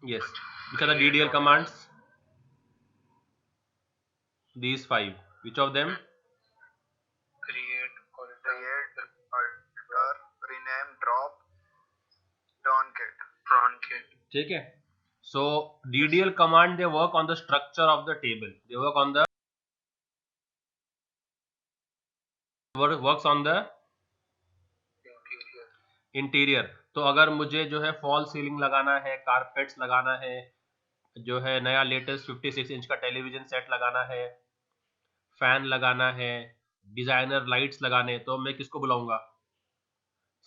Yes. Which are the DDL commands? These 5. Which of them? Create, alter, rename, drop, truncate. ठीक है. So DDL command, they work on the structure of the table. They work on the interior. तो अगर मुझे जो है fall ceiling लगाना है, carpets लगाना है, जो है नया लेटेस्ट 56 इंच का टेलीविजन सेट लगाना है, फैन लगाना है, डिजाइनर लाइट्स लगाने, तो मैं किसको बुलाऊंगा?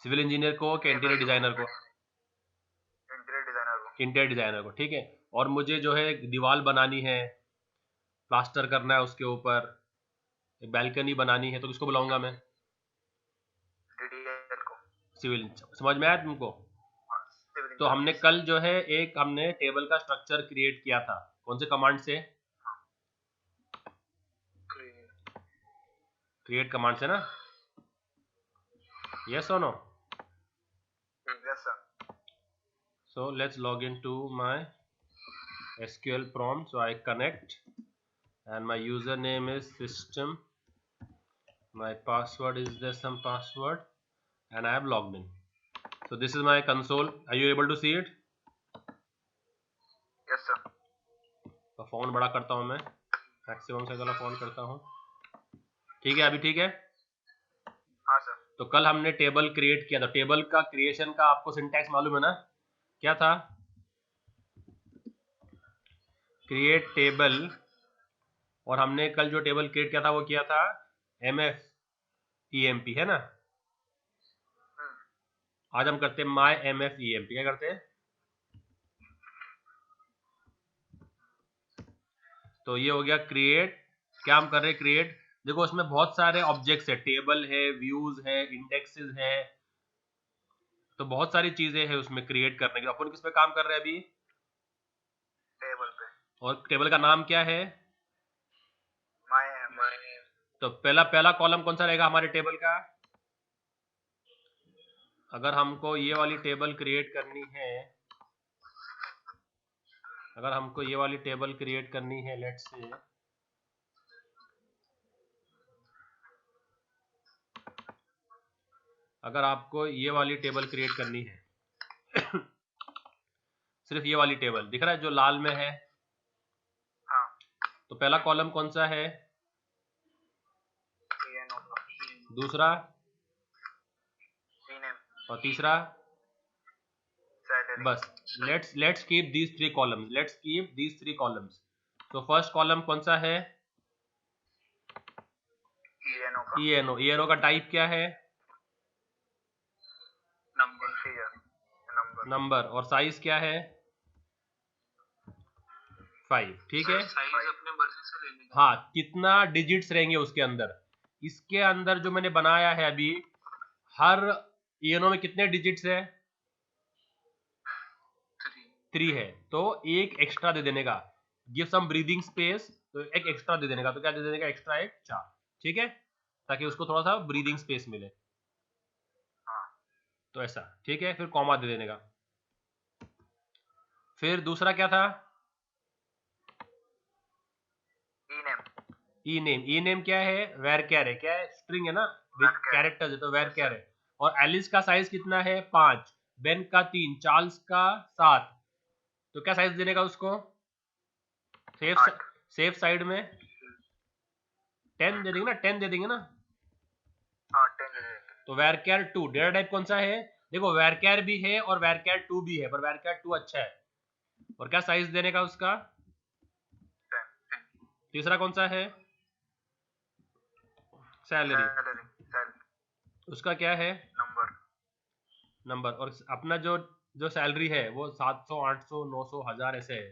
सिविल इंजीनियर को कि इंटीरियर डिजाइनर को? इंटीरियर डिजाइनर को. ठीक है. और मुझे जो है दीवार बनानी है, प्लास्टर करना है उसके ऊपर, एक बैल्कनी बनानी है, तो किसको बुलाऊंगा मैं? सिविल. समझ में आया तुमको? तो हमने कल जो है हमने टेबल का स्ट्रक्चर क्रिएट किया था. कौन से कमांड से? क्रिएट कमांड से ना? Yes or no? Yes, sir. So let's log into my SQL prompt. So I connect and my username is system. My password is there, some password, and I have logged in. So this is my console. Are you able to see it? Yes, sir. तो phone बड़ा करता हूँ मैं, maximum से वाला phone करता हूँ. ठीक है, अभी ठीक है? हाँ सर. तो कल हमने टेबल क्रिएट किया था. टेबल का क्रिएशन का आपको सिंटैक्स मालूम है ना? क्या था? Create table. और हमने कल जो टेबल क्रिएट किया था वो किया था MFEMP, है ना? आज हम करते हैं माई MFEMP. क्या करते हैं? तो ये हो गया क्रिएट. क्या हम कर रहे हैं? क्रिएट. देखो उसमें बहुत सारे ऑब्जेक्ट्स है, टेबल है, व्यूज है, इंडेक्सेस है, तो बहुत सारी चीजें हैं उसमें क्रिएट करने की. अपन किस पे काम कर रहे हैं अभी? टेबल पे. और टेबल का नाम क्या है? माय. तो पहला कॉलम कौन सा रहेगा हमारे टेबल का? अगर हमको ये वाली टेबल क्रिएट करनी है, लेट्स से, अगर आपको ये वाली टेबल क्रिएट करनी है सिर्फ ये वाली टेबल दिख रहा है जो लाल में है? हाँ. तो पहला कॉलम कौन सा है? दूसरा? और तीसरा? बस. Let's keep these 3 columns. तो फर्स्ट कॉलम कौन सा है? ENO का टाइप क्या है? नंबर. और साइज क्या है? 5. ठीक है. साइज अपने मर्जी से ले लेंगे. हाँ, कितना डिजिट्स रहेंगे उसके अंदर? इसके अंदर जो मैंने बनाया है अभी, हर ENO में कितने डिजिट्स है? 3 है. तो एक एक्स्ट्रा दे देने का. Give some breathing space. तो एक एक्स्ट्रा दे देने का. तो क्या दे देने का? एक्स्ट्रा एक 4. ठीक है, ताकि उसको थोड़ा सा ब्रीदिंग स्पेस मिले. तो ऐसा. ठीक है. फिर कॉमा दे देने का. फिर दूसरा क्या था? ई नेम क्या है? वेर कैर है. क्या है? स्ट्रिंग है ना, विद कैरेक्टर्स है, तो वेर कैर है. और एलिस का साइज कितना है? 5. बेन का 3. चार्ल्स का 7. तो क्या साइज देने का उसको? सेफ साइड में 10 दे देंगे ना. 10 दे देंगे ना. तो वेरकैर 2. डेटा टाइप कौन सा है? देखो वेरकैर भी है और वेरकैर 2 भी है, पर वेरकैर 2 अच्छा है. और क्या साइज देने का उसका? तीसरा कौन सा है? सैलरी. उसका क्या है? नंबर. और अपना जो सैलरी है वो 700, 800, 900, 1000 ऐसे है.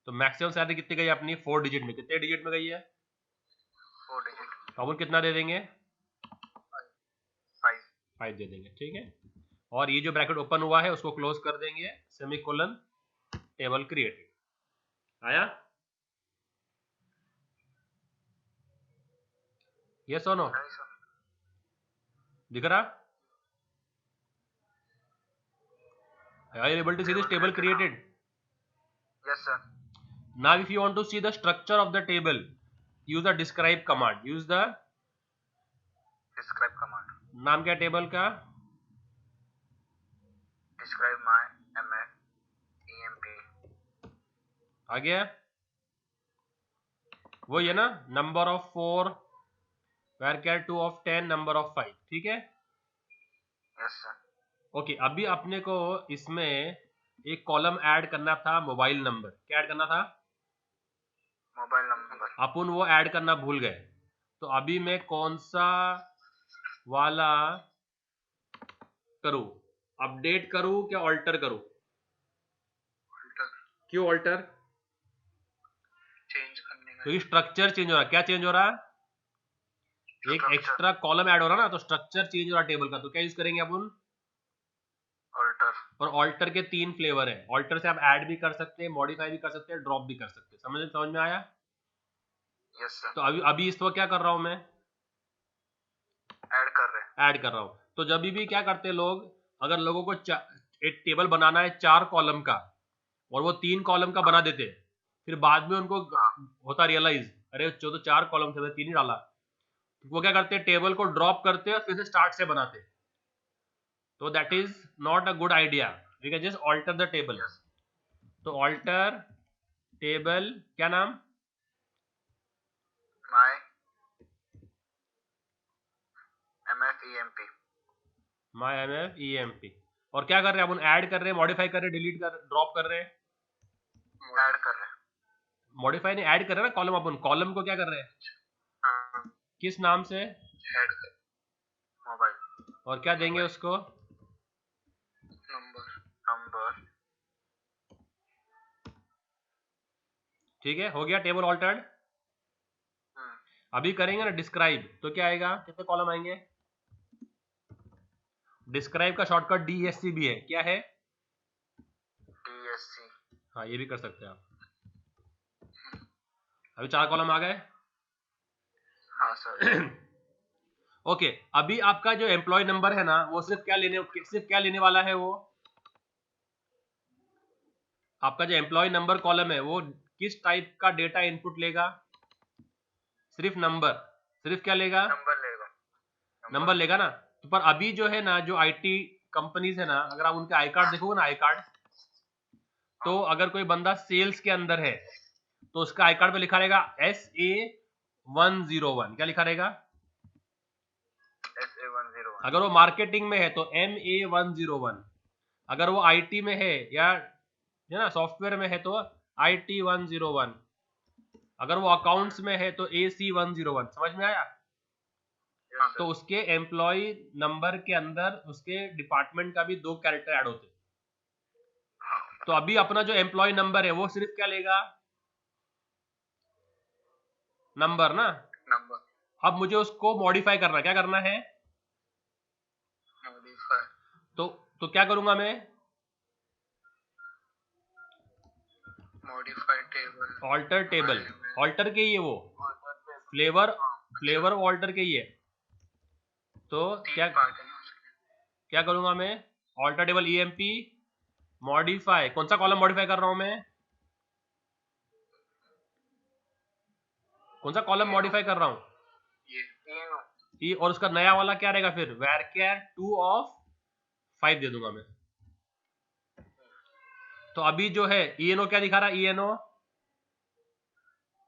तो मैक्सिमम सैलरी कितनी गई अपनी? 4 डिजिट में. कितने डिजिट में गई है? 4 डिजिट. तो अपन कितना दे देंगे? 5 दे देंगे. ठीक है. और ये जो ब्रैकेट ओपन हुआ है उसको क्लोज कर देंगे. सेमीकोलन. Table created. आया? यस और नो? दिख रहा? Are you able to see this table created? Yes, sir. Now if you want to see the structure of the table, use the describe command. Use the Describe command. नाम क्या table का? Describe my MF EMP. आ गया? वो ये ना, number of 4, varchar 2 of 10, number of 5, ठीक है? Yes, sir. Okay, अभी अपने को इसमें एक कॉलम ऐड करना था, मोबाइल नंबर. क्या ऐड करना था? Mobile number. अपन वो ऐड करना भूल गए. तो अभी मैं कौन सा वाला करूं? अपडेट करूं क्या ऑल्टर करूं? Alter. क्यों ऑल्टर? चेंज करने का. क्योंकि स्ट्रक्चर चेंज हो रहा है. क्या चेंज हो रहा है? एक एक्स्ट्रा कॉलम ऐड हो रहा है ना, तो स्ट्रक्चर चेंज हो रहा है टेबल का. तो क्या यूज करेंगे अपन? Alter. और ऑल्टर के 3 फ्लेवर है. ऑल्टर से आप ऐड भी कर सकते हैं, मॉडिफाई भी कर सकते हैं, ड्रॉप भी कर सकते हैं. समझ में आया? Yes, sir. तो अभी इस वक्त क्या कर रहा हूं मैं? ऐड कर रहे हैं. ऐड कर रहा हूं. तो जब भी क्या करते हैं लोग, अगर लोगों को एक टेबल बनाना है 4 कॉलम का और वो 3 कॉलम का बना देते, फिर बाद में उनको होता रियलाइज, अरे जो तो 4 कॉलम थे, 3 ही डाला. तो वो क्या करते हैं, टेबल को ड्रॉप करते हैं, फिर से स्टार्ट से बनाते. तो that is not a good idea. We can just alter the table. तो ऑल्टर टेबल, क्या नाम? My MF EMP. My MF EMP. और क्या कर रहे हैं अपन? ऐड कर रहे हैं, मॉडिफाई कर रहे हैं, डिलीट कर, ड्रॉप कर रहे हैं. ऐड कर रहे हैं. मॉडिफाई नहीं, ऐड कर रहे हैं ना कॉलम. अपन कॉलम को क्या कर रहे हैं? हाँ. किस नाम से? ऐड कर. मोबाइल. और क्या देंगे उसको? नंबर. नंबर. ठीक है, हो गया टेबल ऑल्टर्ड. अभी करेंगे ना डिस्क्राइब, तो क्या आएगा? कितने कॉलम आएंगे? डिस्क्राइब का शॉर्टकट DSC भी है. क्या है? DSC. हाँ, ये भी कर सकते हैं आप. अभी 4 कॉलम आ गए. हाँ सर. ओके, अभी आपका जो एम्प्लॉय नंबर है ना, वो सिर्फ क्या लेने वाला है? वो आपका जो एम्प्लॉय नंबर कॉलम है, वो किस टाइप का डेटा इनपुट लेगा? सिर्फ नंबर. सिर्फ क्या लेगा? नंबर लेगा. नंबर लेगा ना. तो पर अभी जो है ना, जो IT कंपनीज है ना, अगर आप उनके आई कार्ड देखोगे ना, आई कार्ड, तो अगर कोई बंदा सेल्स के अंदर है तो उसका आई कार्ड पे लिखा रहेगा SA101. क्या लिखा रहेगा? SA101. अगर वो मार्केटिंग में है तो MA101. अगर वो IT में है या ना सॉफ्टवेयर में है तो IT101. अगर वो अकाउंट्स में है तो AC101. समझ में आया? तो उसके एम्प्लॉय नंबर के अंदर उसके डिपार्टमेंट का भी 2 कैरेक्टर ऐड होते. तो अभी अपना जो एम्प्लॉय नंबर है वो सिर्फ क्या लेगा? नंबर ना. नंबर. अब मुझे उसको मॉडिफाई करना. क्या करना है? मॉडिफाई. तो क्या करूंगा मैं? Modify table. Alter table. Alter के ही है वो. फ्लेवर ऑल्टर के ही है. तो क्या करूंगा मैं? Alter table EMP modify. कौन सा कॉलम मॉडिफाई कर रहा हूं मैं? कौन सा कॉलम मॉडिफाई कर रहा हूं? ये. और उसका नया वाला क्या रहेगा फिर? varchar 2 of 5 दे दूंगा मैं. तो अभी जो है ENO क्या दिखा रहा है? ENO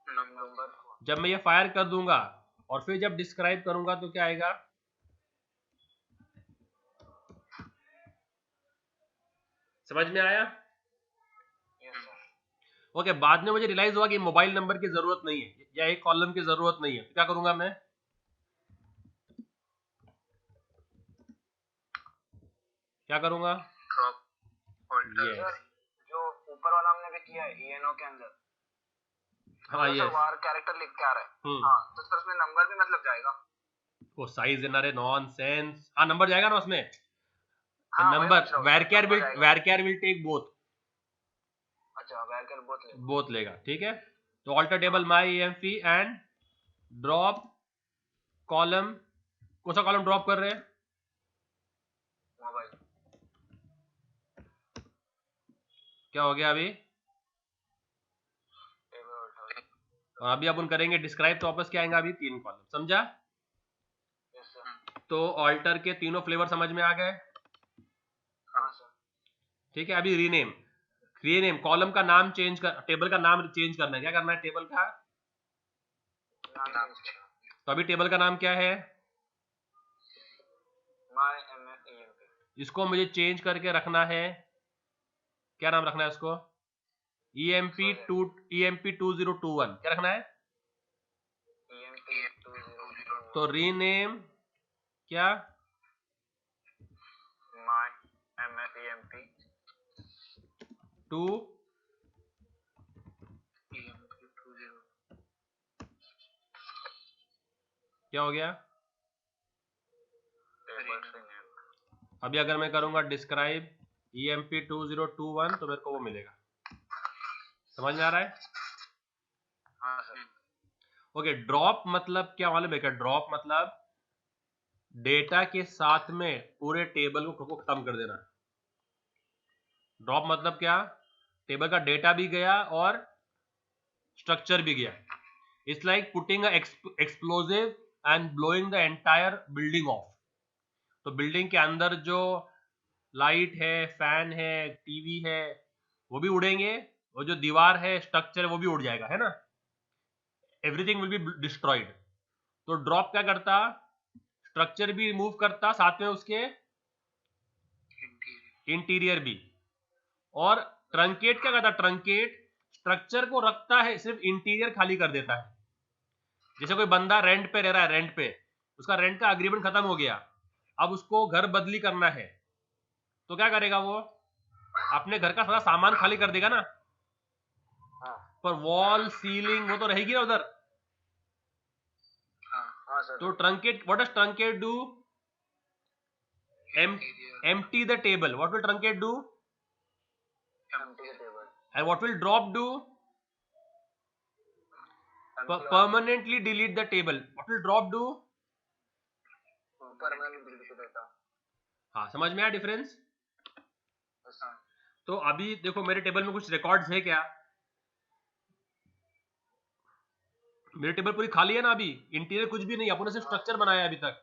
number. जब मैं ये फायर कर दूंगा और फिर जब डिस्क्राइब करूंगा तो क्या आएगा? समझ में आया? ओके, बाद में मुझे रियलाइज हुआ कि मोबाइल नंबर की जरूरत नहीं है या एक कॉलम की जरूरत नहीं है. तो क्या करूंगा मैं? क्या करूंगा? Yes. जो ऊपर वाला हमने भी किया है ENO के अंदर. हाँ, ये वार कैरेक्टर लिख के आ रहा है. हाँ, तो सर उसमें नंबर भी मतलब जाएगा. वो साइज देना रे नॉनसेंस. हाँ, नंबर जाएगा ना उसमें. हाँ, number varchar will take both. अच्छा, varchar both लेगा. ठीक है. तो alter table my EMP and drop column. कौन सा कॉलम ड्रॉप कर रहे हैं? मोबाइल. क्या हो गया अभी? और अभी अपन करेंगे डिस्क्राइब, तो वापस क्या आएगा अभी 3 कॉलम, समझा? Yes sir. तो ऑल्टर के तीनों फ्लेवर समझ में आ गए? हाँ सर। ठीक है, अभी रीनेम कॉलम का नाम चेंज कर, टेबल का नाम चेंज करना है। क्या करना है टेबल का नाम तो अभी टेबल का नाम क्या है? माय एमएफ इसको मुझे चेंज करके रखना है, क्या नाम रखना है इसको? EMP 2021 क्या रखना है? EMP 2021। तो रीनेम क्या? माय एमएफ EMP टू क्या हो गया? अभी अगर मैं करूंगा डिस्क्राइब EMP 2021 तो मेरे को वो मिलेगा। समझ में आ रहा है? हाँ सर। ओके, ड्रॉप मतलब क्या मालूम है क्या? ड्रॉप मतलब डेटा के साथ में पूरे टेबल को खत्म कर देना। ड्रॉप मतलब क्या? टेबल का डेटा भी गया और स्ट्रक्चर भी गया। It's like putting explosive and blowing the entire building of. तो बिल्डिंग के अंदर जो लाइट है, फैन है, टीवी है, वो भी उड़ेंगे, और जो दीवार है, स्ट्रक्चर है, वो भी उड़ जाएगा, है ना? Everything will be destroyed. तो ड्रॉप क्या करता? स्ट्रक्चर भी रिमूव करता, साथ में उसके इंटीरियर भी। और ट्रंकेट क्या करता? ट्रंकेट स्ट्रक्चर को रखता है, सिर्फ इंटीरियर खाली कर देता है। जैसे कोई बंदा रेंट पे रह रहा है, रेंट पे, उसका रेंट का अग्रीमेंट खत्म हो गया, अब उसको घर बदली करना है, तो क्या करेगा वो? अपने घर का सारा सामान खाली कर देगा ना, हाँ पर वॉल सीलिंग वो तो रहेगी ना उधर। हाँ सर। तो truncate, what does truncate do? empty the table. What will truncate do? empty the table. And what will drop do? Permanently delete the table. What will drop do? permanently delete देता। हाँ, समझ में आया difference? हाँ। तो अभी देखो मेरे टेबल में कुछ रिकॉर्ड्स है क्या? मेरी टेबल पूरी खाली है ना अभी, इंटीरियर कुछ भी नहीं, अपन ने सिर्फ स्ट्रक्चर बनाया है अभी तक।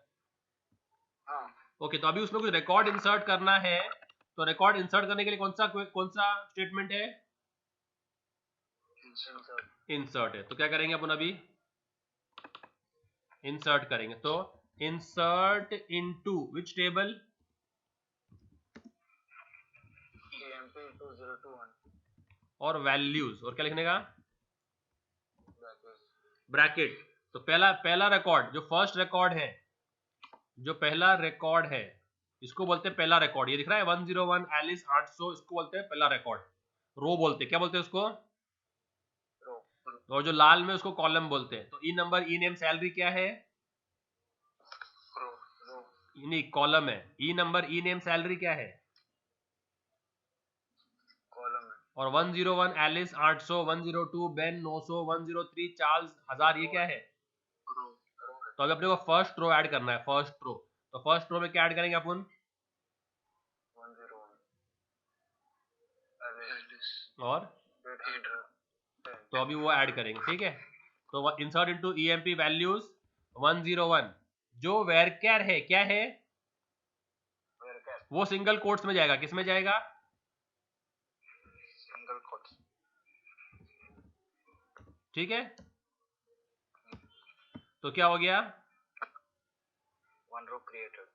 हाँ। ओके, तो अभी उसमें कुछ रिकॉर्ड इंसर्ट करना है, तो रिकॉर्ड इंसर्ट करने के लिए कौन सा स्टेटमेंट है? इंसर्ट है। तो क्या करेंगे अपन अभी? इंसर्ट करेंगे, तो इंसर्ट इनटू विच टेबल? EMP 2021 और वैल्यूज, और क्या लिखने का? ब्रैकेट। तो पहला रिकॉर्ड, जो फर्स्ट रिकॉर्ड है, जो पहला रिकॉर्ड है, इसको बोलते हैं पहला रिकॉर्ड। ये दिख रहा है 101 एलिस 800, इसको बोलते हैं पहला रिकॉर्ड। रो बोलते हैं, क्या बोलते हैं उसको? और जो लाल में उसको कॉलम बोलते हैं। तो ई नंबर, ई नेम, सैलरी क्या है? नहीं, कॉलम है। ई नंबर, ई नेम, सैलरी क्या है? कॉलम है। और 101 एलिस 800, 102 बेन 900, 103 चार्ल्स 1000, ये क्या है? तो अभी अपने को फर्स्ट रो ऐड करना है, फर्स्ट रो। तो फर्स्ट रो में क्या ऐड करेंगे अपन? 101 और तो अभी वो ऐड करेंगे, ठीक है? तो इंसर्ट इनटू ईएमपी वैल्यूज 101, जो वेरकैर है, क्या है? वो सिंगल कोट्स में जाएगा। किस में जाएगा? Single quotes. ठीक है, तो क्या हो गया? One row created.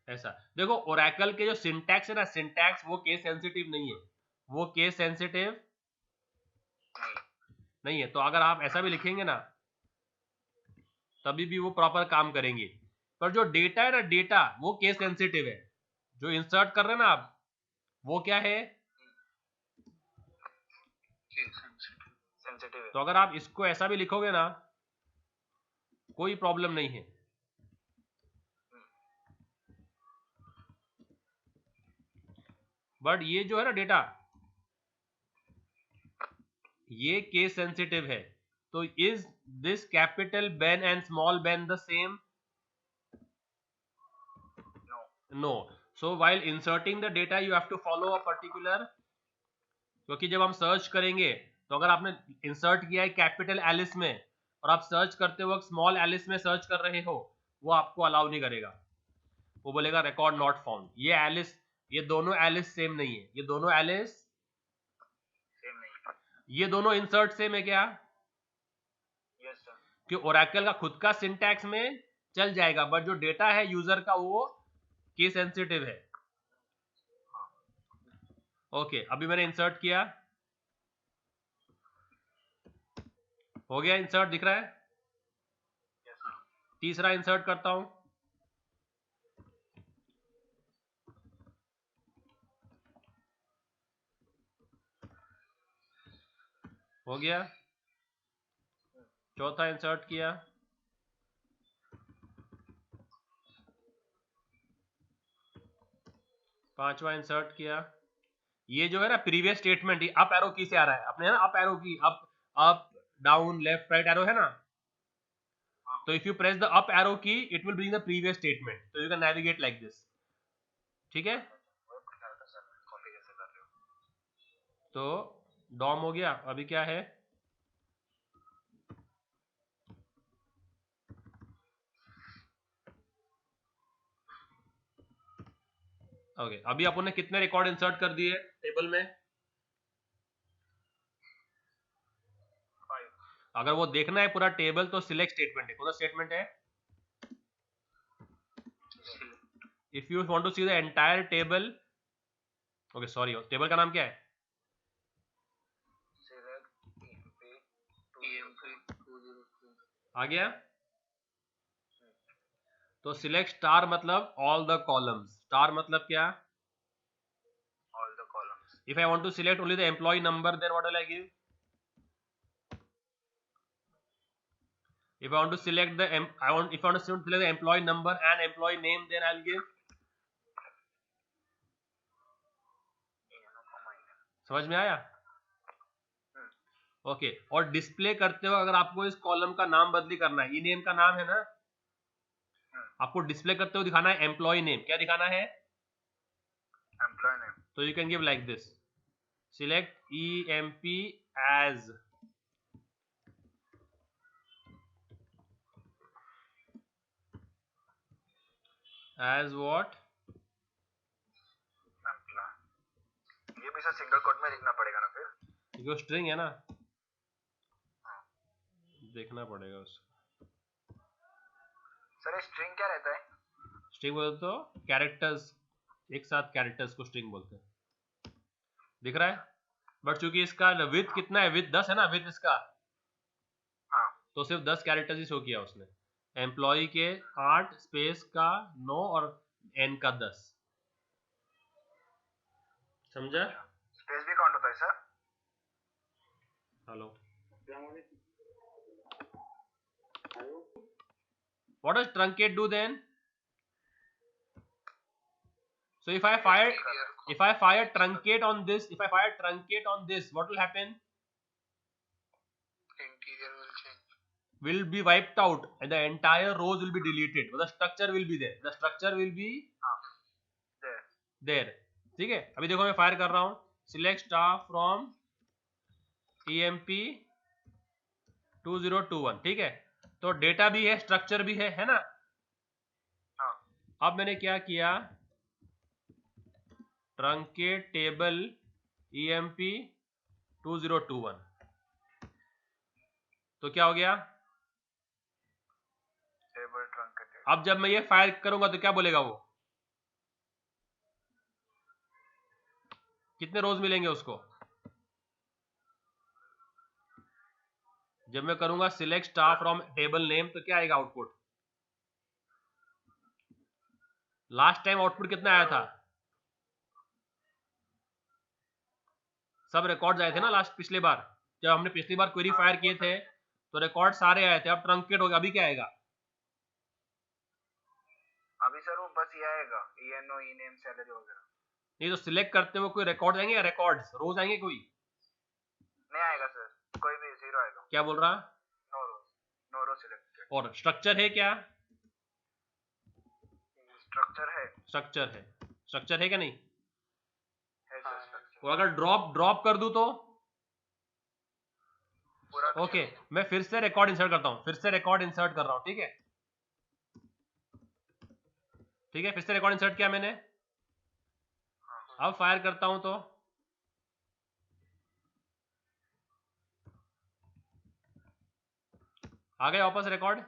ऐसा देखो, ओरेकल के जो सिंटैक्स है ना, सिंटैक्स वो केस सेंसिटिव नहीं है, वो केस सेंसिटिव नहीं है। तो अगर आप ऐसा भी लिखेंगे ना, तभी भी वो प्रॉपर काम करेंगे। पर जो डेटा है ना, डेटा वो केस सेंसिटिव है। जो इंसर्ट कर रहे हैं ना आप, वो क्या है? सेंसिटिव है। तो अगर आप इसको ऐसा भी लिखोगे ना, कोई प्रॉब्लम नहीं है। बट ये जो है ना डेटा, ये केस सेंसिटिव है। तो is this capital Ben and small Ben the same? No. So while inserting the data you have to follow a particular, क्योंकि जब हम सर्च करेंगे तो अगर आपने इंसर्ट किया है कैपिटल एलिस में और आप सर्च करते वक्त स्मॉल एलिस में सर्च कर रहे हो, वो आपको अलाउ नहीं करेगा, वो बोलेगा रिकॉर्ड नॉट फाउंड। ये एलिस, ये दोनों एलिस सेम नहीं है, ये दोनों एलिस सेम नहीं, ये दोनों इंसर्ट सेम है क्या? Yes sir. कि ओरेकल का खुद का सिंटैक्स में चल जाएगा, बट जो डेटा है यूजर का वो केस सेंसिटिव है। ओके, अभी मैंने इंसर्ट किया, हो गया इंसर्ट, दिख रहा है। Yes sir. तीसरा इंसर्ट करता हूं, हो गया। चौथा इंसर्ट किया, पांचवा इंसर्ट किया। ये जो है ना प्रीवियस स्टेटमेंट, ये अप एरो की से आ रहा है अपने, है ना, up arrow key, up up down left right arrow है ना। तो if you press the up arrow key it will bring the previous statement, तो you can navigate like this, ठीक है। कॉपी कैसे कर रहे हो? तो डॉम हो गया, अभी क्या है, ओके अभी अपन ने कितने रिकॉर्ड इंसर्ट कर दिए टेबल में? 5। अगर वो देखना है पूरा टेबल तो सिलेक्ट स्टेटमेंट है, कौन सा स्टेटमेंट है? If you want to see the entire table, okay sorry, table का नाम क्या है? Select EMP 202। आ गया। तो सिलेक्ट स्टार मतलब ऑल द कॉलम्स, स्टार मतलब क्या? All the columns. If I want to select only the employee number then what will I give? If I want to select the if I want to select the employee number and employee name, then I'll give, समझ में आया? Okay और display करते हो अगर आपको इस column का नाम बदली करना है, ई नेम का नाम है ना, आपको डिस्प्ले करते हुए दिखाना है एम्प्लॉय नेम, क्या दिखाना है? Employee name. तो you can give like this, select EMP as what? Employee. ये भी सर सिंगल कोट में लिखना पड़ेगा ना फिर? क्योंकि वो स्ट्रिंग है ना, देखना पड़ेगा उसको। सर ये स्ट्रिंग क्या रहता है? स्ट्रिंग बोलते तो कैरेक्टर्स, एक साथ कैरेक्टर्स को स्ट्रिंग बोलते हैं, दिख रहा है। बट चूंकि इसका विथ कितना है, विथ 10 है ना, विथ इसका, हाँ। तो सिर्फ 10 कैरेक्टर्स ही शो किया उसने। एम्प्लॉय के 8, स्पेस का 9 और एन का 10, समझा? स्पेस भी काउंट होता है sir? Hello, what does truncate do then? So if I fire truncate on this, what will happen? Interior will change. Will be wiped out and the entire rows will be deleted, but the structure will be there, there, ठीक है। अभी देखो मैं fire कर रहा हूं, select star from EMP 2021, ठीक है। तो डेटा भी है, स्ट्रक्चर भी है ना। हाँ। अब मैंने क्या किया, ट्रंकेट टेबल EMP 2021, तो क्या हो गया? Table truncated. अब जब मैं ये फायर करूंगा तो क्या बोलेगा वो, कितने रोज मिलेंगे उसको? जब मैं करूंगा select star from table name तो क्या आएगा आउटपुट? लास्ट टाइम आउटपुट कितना आया था? सब रिकॉर्ड्स आए थे ना लास्ट, पिछले बार जब हमने पिछली बार क्वेरी फायर किए थे तो रिकॉर्ड सारे आए थे। अब ट्रंकेट हो गया, अभी क्या आएगा? अभी सर वो बस ये आएगा ENO, ENAME, सैलरी वगैरह। नहीं तो सिलेक्ट करते हुए कोई रिकॉर्ड आएंगे या रिकॉर्ड्स रोज आएंगे? कोई नहीं आएगा सर, कोई भी 0 आएगा। क्या बोल रहा? नो रो सिलेक्टेड। और स्ट्रक्चर है क्या? स्ट्रक्चर है क्या? नहीं है सर स्ट्रक्चर। और अगर ड्रॉप कर दूं तो पूरा ओके मैं फिर से रिकॉर्ड इंसर्ट करता हूँ, फिर से रिकॉर्ड इंसर्ट कर रहा हूँ। ठीक है ठीक है, फिर से रिकॉर्ड इंसर्ट किया मैंने। अब फायर करता हूं तो आ गए वापस रिकॉर्ड।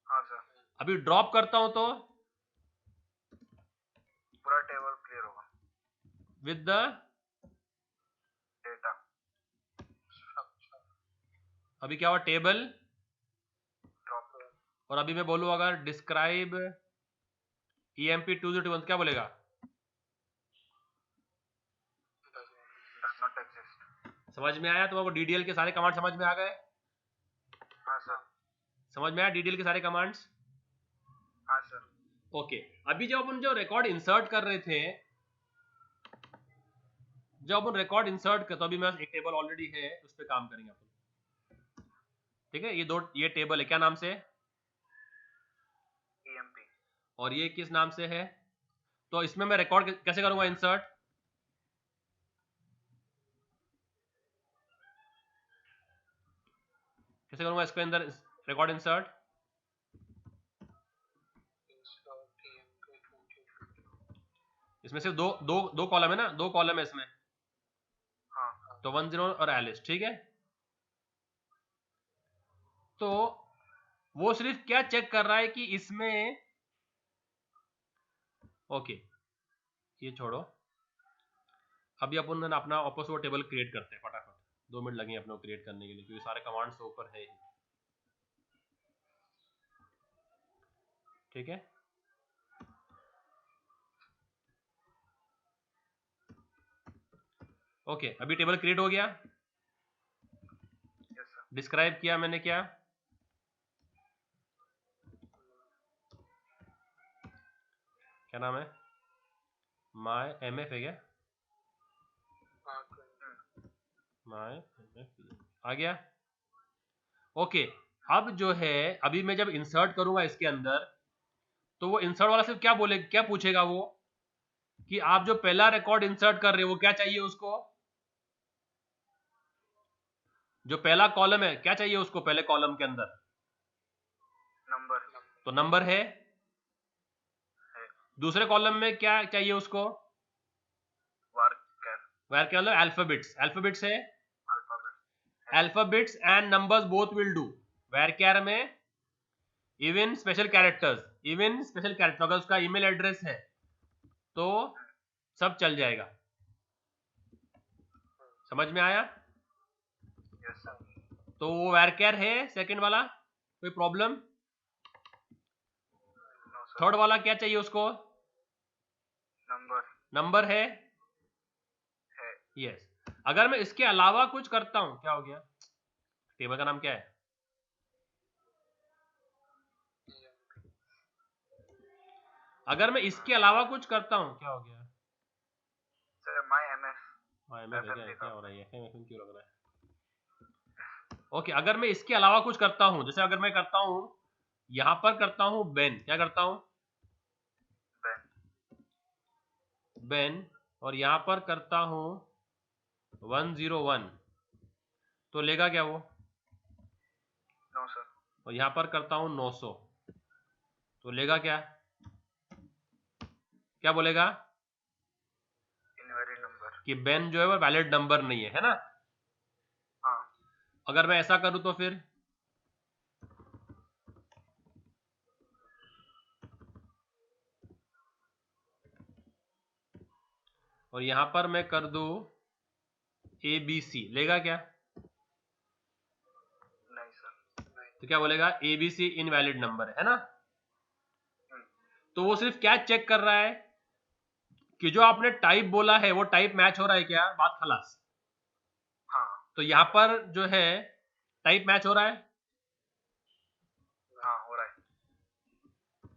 हाँ सर, अभी ड्रॉप करता हूं तो पूरा टेबल क्लियर होगा विद द डेटा। अभी क्या हुआ, टेबल। ड्रॉप और अभी मैं बोलूं अगर डिस्क्राइब EMP 2021 क्या बोलेगा? Does not exist. समझ में आया तुम्हारे DDL के सारे कमांड समझ में आ गए? हाँ सर। समझ में आया DDL के सारे कमांड्स? हाँ सर। ओके अभी जब अपन जो रिकॉर्ड इंसर्ट कर रहे थे, जब अपन रिकॉर्ड इंसर्ट कर, तो अभी मेरे पास एक टेबल ऑलरेडी है, उस पर काम करेंगे अपन। ठीक है, ये टेबल है, क्या नाम से? EMP। और ये किस नाम से है? तो इसमें मैं रिकॉर्ड कैसे करूंगा इंसर्ट? कैसे करूंगा इसके अंदर रिकॉर्ड इंसर्ट? इसमें सिर्फ दो कॉलम है ना, दो कॉलम है इसमें। हाँ। तो 10 और एलिस। ठीक है, तो वो सिर्फ क्या चेक कर रहा है कि इसमें, ओके ये छोड़ो, अभी अपन अपना वापस वो टेबल क्रिएट करते हैं फटाफट। 2 मिनट लगेंगे अपने को क्रिएट करने के लिए, क्योंकि सारे कमांड्स तो ऊपर है ही। ठीक है, ओके अभी टेबल क्रिएट हो गया। Yes sir. डिस्क्राइब किया मैंने, क्या क्या नाम है? माय MF है क्या? माय MF आ गया। ओके अब जो है, अभी मैं जब इंसर्ट करूंगा इसके अंदर, तो वो इंसर्ट वाला सिर्फ क्या बोले, क्या पूछेगा वो, कि आप जो पहला रिकॉर्ड इंसर्ट कर रहे हो वो क्या चाहिए उसको? जो पहला कॉलम है क्या चाहिए उसको पहले कॉलम के अंदर? नंबर। तो नंबर है। दूसरे कॉलम में क्या चाहिए उसको? वार क्या मतलब अल्फाबेट्स, अल्फाबेट्स है। Alphabets and numbers both will do. varchar में even special characters, even special character, अगर उसका ईमेल एड्रेस है तो सब चल जाएगा। समझ में आया? Yes sir. तो वो varchar है सेकंड वाला, कोई प्रॉब्लम? थर्ड वाला क्या चाहिए उसको? नंबर। नंबर है। यस अगर मैं इसके अलावा कुछ करता हूं, क्या हो गया, टेबल का नाम क्या है? अगर मैं इसके अलावा कुछ करता हूं, क्या हो गया सर? My MF। MF है क्या हो रहा है? MF क्यों लग रहा है? ओके अगर मैं इसके अलावा कुछ करता हूं, जैसे अगर मैं करता हूं, यहां पर करता हूं बेन, क्या करता हूं? बेन, और यहां पर करता हूं 101, तो लेगा क्या वो? No sir. और यहां पर करता हूं 900, तो लेगा क्या? क्या बोलेगा? Invalid number. कि बेन जो है वो वैलिड नंबर नहीं है, है ना? हाँ। अगर मैं ऐसा करूं तो फिर और यहां पर मैं कर दूं ABC, लेगा क्या? नहीं सर। तो क्या बोलेगा? ABC इनवैलिड नंबर है ना? तो वो सिर्फ क्या चेक कर रहा है कि जो आपने टाइप बोला है वो टाइप मैच हो रहा है क्या, बात खलास। हाँ। तो यहां पर जो है टाइप मैच हो रहा है, हाँ हो रहा है।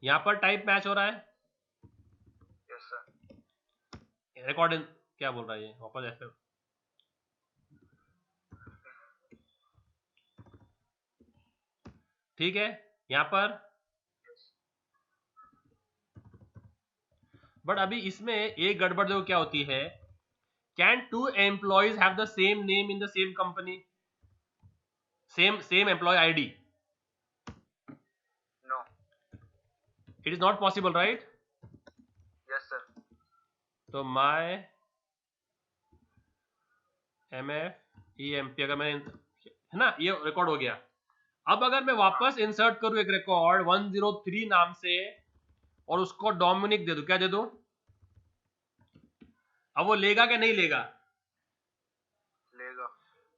यहां पर टाइप मैच हो रहा है। Yes sir. रिकॉर्ड क्या बोल रहा है ये वापस ऐसे? ठीक है, यहां पर, बट अभी इसमें एक गड़बड़ जो क्या होती है, can 2 employees have the same name in the same company? same employee ID? No. It is not possible, right? Yes sir. तो my MF EMP अगर मैंने, है ना, ये रिकॉर्ड हो गया। अब अगर मैं वापस इंसर्ट करूं एक रिकॉर्ड 103 नाम से और उसको डोमिनिक दे दूं, क्या दे दूं? अब वो लेगा क्या नहीं लेगा? लेगा।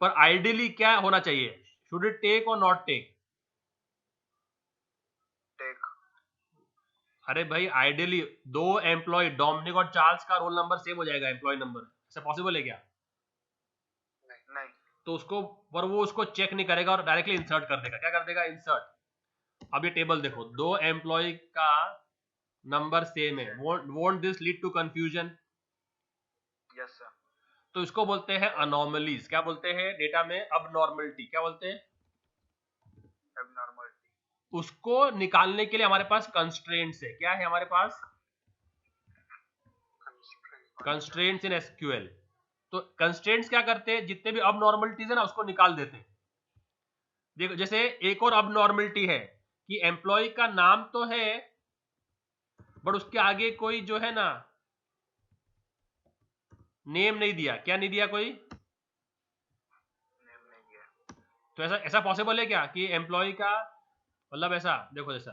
पर आइडियली क्या होना चाहिए? शुड इट टेक और नॉट टेक? टेक। अरे भाई आइडियली दो एम्प्लॉय डोमिनिक और चार्ल्स का रोल नंबर सेम हो जाएगा, एम्प्लॉय नंबर, ऐसा पॉसिबल है क्या? नहीं। तो उसको, पर वो उसको चेक नहीं करेगा और डायरेक्टली इंसर्ट कर देगा। क्या कर देगा? इंसर्ट। अब ये टेबल देखो, दो एम्प्लॉय का नंबर सेम है, won't this lead to confusion? Yes sir. तो इसको बोलते हैं अनॉमलीज। क्या बोलते हैं डेटा में? अबनॉर्मलिटी। क्या बोलते हैं? एबनॉर्मलिटी। उसको निकालने के लिए हमारे पास कंस्ट्रेंट्स है। क्या है हमारे पास? Constraints in SQL. तो कंस्ट्रेंट्स क्या करते हैं? जितने भी अबनॉर्मलिटीज है ना उसको निकाल देते हैं। देखो जैसे एक और अबनॉर्मलिटी है कि एम्प्लॉय का नाम तो है बट उसके आगे कोई जो है ना नेम नहीं दिया। क्या नहीं दिया? कोई नेम नहीं दिया। तो ऐसा पॉसिबल है क्या कि एम्प्लॉय का मतलब ऐसा देखो, जैसा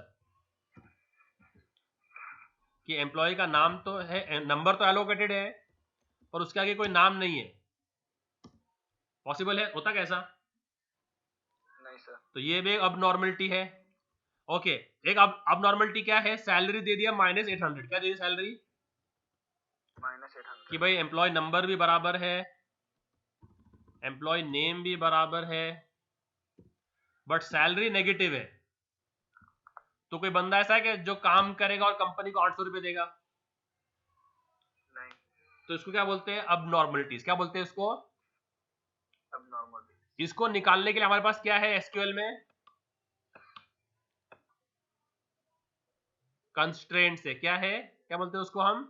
कि एम्प्लॉय का नाम तो है, नंबर तो एलोकेटेड है और उसके आगे कोई नाम नहीं है, पॉसिबल है? होता कैसा? नहीं सर। तो ये भी अब नॉर्मलिटी है। ओके, एक अब नॉर्मलिटी क्या है? सैलरी दे दिया -800। क्या दे दिया सैलरी? -800। कि भाई एम्प्लॉय नंबर भी बराबर है, एम्प्लॉय नेम भी बराबर है, बट सैलरी नेगेटिव है। तो कोई बंदा ऐसा है कि जो काम करेगा और कंपनी को 800 रुपए देगा? नहीं। तो इसको क्या बोलते हैं? अब नॉर्मलिटीज। क्या बोलते हैं इसको? एबनॉर्मलिटी। इसको निकालने के लिए हमारे पास क्या है एसक्यूएल में? कंस्ट्रेंट्स है। क्या है? क्या बोलते हैं उसको हम?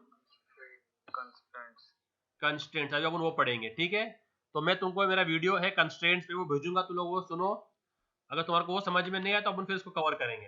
कंस्ट्रेंट्स। कंस्ट्रेंट्स। अभी अपन वो पढ़ेंगे, ठीक है? तो मैं तुमको मेरा वीडियो है कंस्ट्रेंट्स पे वो भेजूंगा, तुम लोग वो सुनो। अगर तुम्हारे को वो समझ में नहीं आया तो अपन फिर इसको कवर करेंगे।